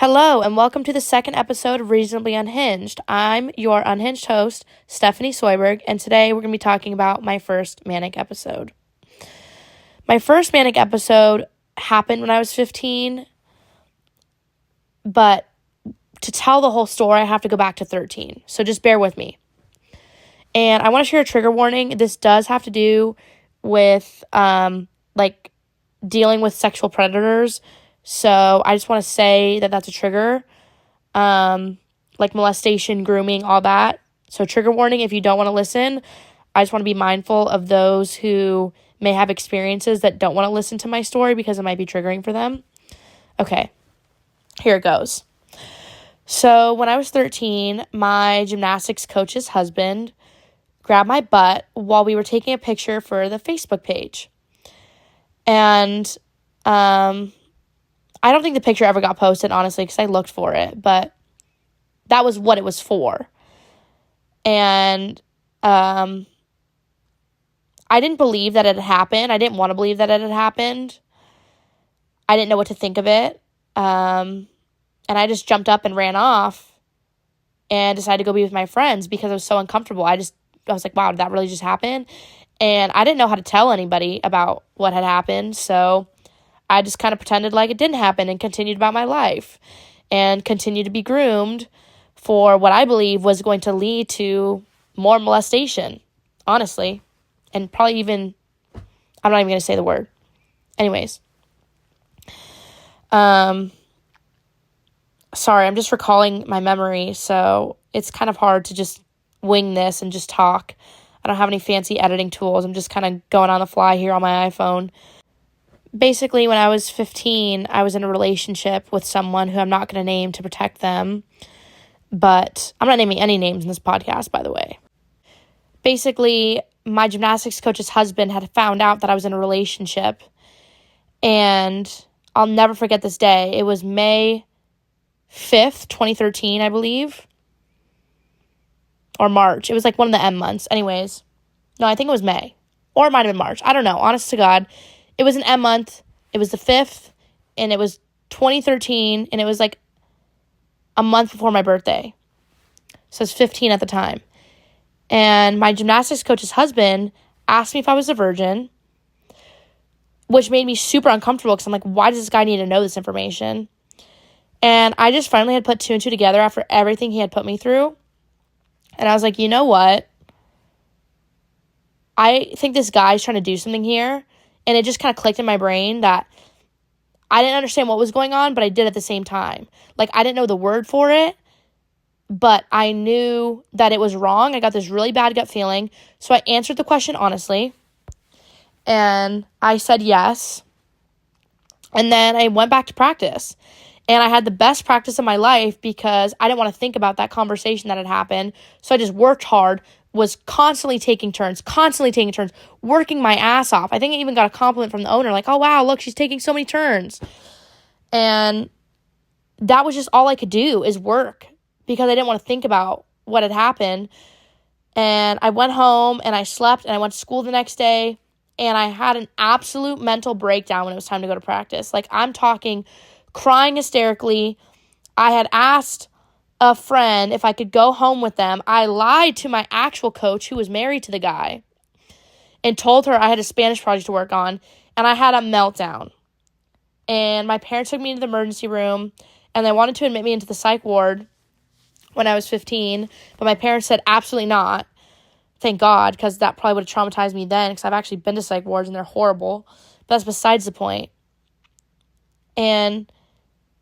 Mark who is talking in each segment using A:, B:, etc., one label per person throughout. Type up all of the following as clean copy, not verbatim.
A: Hello, and welcome to the second episode of Reasonably Unhinged. I'm your unhinged host, Stephanie Soyberg, and today we're going to be talking about my first manic episode. My first manic episode happened when I was 15, but to tell the whole story, I have to go back to 13, so just bear with me. And I want to share a trigger warning. This does have to do with, dealing with sexual predators. So I just want to say that that's a trigger, like molestation, grooming, all that. So trigger warning if you don't want to listen. I just want to be mindful of those who may have experiences that don't want to listen to my story because it might be triggering for them. Okay, here it goes. So when I was 13, my gymnastics coach's husband grabbed my butt while we were taking a picture for the Facebook page. And I don't think the picture ever got posted, honestly, because I looked for it, but that was what it was for. And I didn't believe that it had happened. I didn't want to believe that it had happened. I didn't know what to think of it. And I just jumped up and ran off and decided to go be with my friends because I was so uncomfortable. I was like, wow, did that really just happen? And I didn't know how to tell anybody about what had happened, so I just kind of pretended like it didn't happen and continued about my life and continued to be groomed for what I believe was going to lead to more molestation, honestly. And probably even, I'm not even going to say the word. Anyways. Sorry, I'm just recalling my memory, so it's kind of hard to just wing this and just talk. I don't have any fancy editing tools. I'm just kind of going on the fly here on my iPhone. Basically, when I was 15, I was in a relationship with someone who I'm not going to name to protect them, but I'm not naming any names in this podcast, by the way. Basically, my gymnastics coach's husband had found out that I was in a relationship, and I'll never forget this day. It was May 5th, 2013, I believe, or March. It was like one of the M months. Anyways, no, I think it was May, or it might have been March. I don't know. Honest to God. It was an M month, it was the 5th, and it was 2013, and it was like a month before my birthday. So I was 15 at the time. And my gymnastics coach's husband asked me if I was a virgin, which made me super uncomfortable because I'm like, why does this guy need to know this information? And I just finally had put two and two together after everything he had put me through. And I was like, you know what? I think this guy's trying to do something here. And it just kind of clicked in my brain that I didn't understand what was going on, but I did at the same time. Like, I didn't know the word for it, but I knew that it was wrong. I got this really bad gut feeling. So I answered the question honestly. And I said yes. And then I went back to practice. And I had the best practice of my life because I didn't want to think about that conversation that had happened. So I just worked hard, was constantly taking turns, working my ass off. I think I even got a compliment from the owner, like, oh, wow, look, she's taking so many turns. And that was just all I could do is work because I didn't want to think about what had happened. And I went home and I slept and I went to school the next day and I had an absolute mental breakdown when it was time to go to practice. Like, I'm talking crying hysterically. I had asked a friend if I could go home with them. I lied to my actual coach who was married to the guy and told her I had a Spanish project to work on, and I had a meltdown. And my parents took me into the emergency room, and they wanted to admit me into the psych ward when I was 15, but my parents said absolutely not. Thank God, because that probably would have traumatized me then, because I've actually been to psych wards, and they're horrible. But that's besides the point. And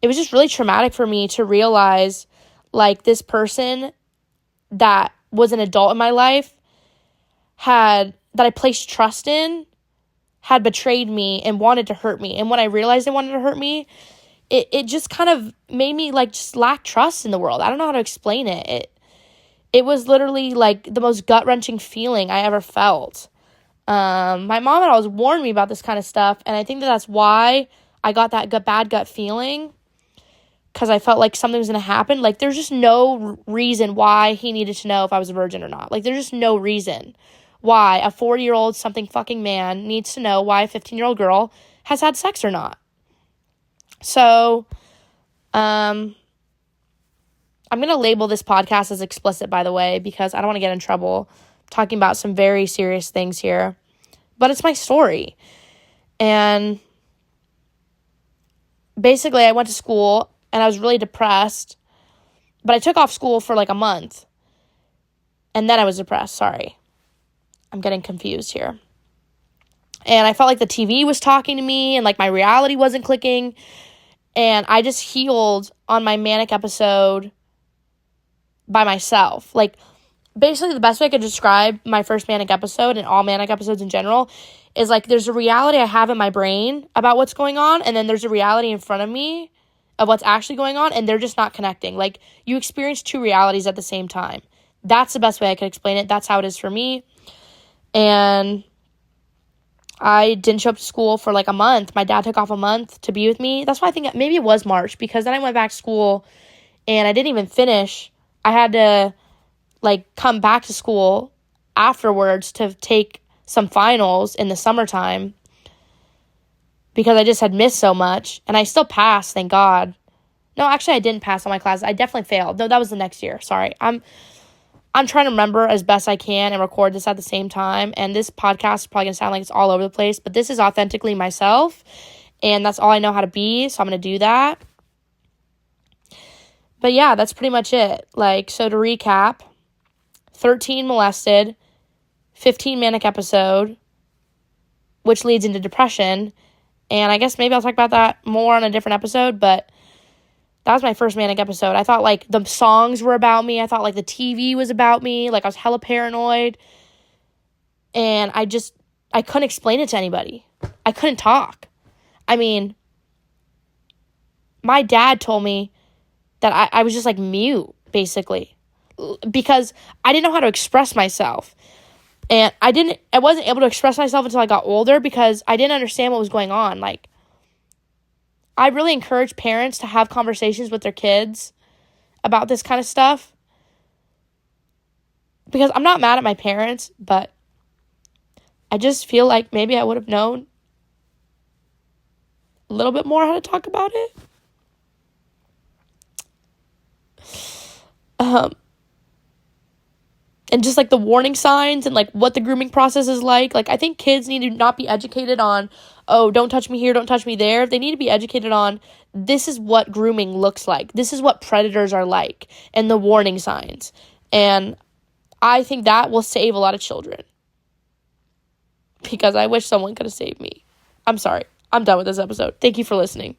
A: it was just really traumatic for me to realize, like, this person that was an adult in my life that I placed trust in had betrayed me and wanted to hurt me. And when I realized they wanted to hurt me, it just kind of made me, like, just lack trust in the world. I don't know how to explain it. It was literally, like, the most gut-wrenching feeling I ever felt. My mom had always warned me about this kind of stuff, and I think that's why I got that bad gut feeling, because I felt like something was going to happen. Like, there's just no reason why he needed to know if I was a virgin or not. Like, there's just no reason why a 40-year-old something fucking man needs to know why a 15-year-old girl has had sex or not. So, I'm going to label this podcast as explicit, by the way, because I don't want to get in trouble. I'm talking about some very serious things here. But it's my story. And basically, I went to school, and I was really depressed. But I took off school for like a month. And then I was depressed. Sorry. I'm getting confused here. And I felt like the TV was talking to me, and like my reality wasn't clicking. And I just healed on my manic episode by myself. Like, basically the best way I could describe my first manic episode and all manic episodes in general is like there's a reality I have in my brain about what's going on, and then there's a reality in front of me of what's actually going on, and they're just not connecting. Like, you experience two realities at the same time. That's the best way I could explain it. That's how it is for me. And I didn't show up to school for like a month. My dad took off a month to be with me. That's why I think maybe it was March, because then I went back to school and I didn't even finish. I had to like come back to school afterwards to take some finals in the summertime because I just had missed so much. And I still passed, thank God. No, actually I didn't pass all my classes. I definitely failed. No, that was the next year. Sorry. I'm trying to remember as best I can and record this at the same time. And this podcast is probably going to sound like it's all over the place, but this is authentically myself. And that's all I know how to be. So I'm going to do that. But yeah, that's pretty much it. Like, so to recap, 13 molested, 15 manic episode, which leads into depression. And I guess maybe I'll talk about that more on a different episode, but that was my first manic episode. I thought, like, the songs were about me. I thought, like, the TV was about me. Like, I was hella paranoid. And I couldn't explain it to anybody. I couldn't talk. I mean, my dad told me that I was just, like, mute, basically. Because I didn't know how to express myself. And I wasn't able to express myself until I got older because I didn't understand what was going on. Like, I really encourage parents to have conversations with their kids about this kind of stuff. Because I'm not mad at my parents, but I just feel like maybe I would have known a little bit more how to talk about it. And just like the warning signs and like what the grooming process is like. Like, I think kids need to not be educated on, oh, don't touch me here, don't touch me there. They need to be educated on, this is what grooming looks like. This is what predators are like, and the warning signs. And I think that will save a lot of children. Because I wish someone could have saved me. I'm sorry. I'm done with this episode. Thank you for listening.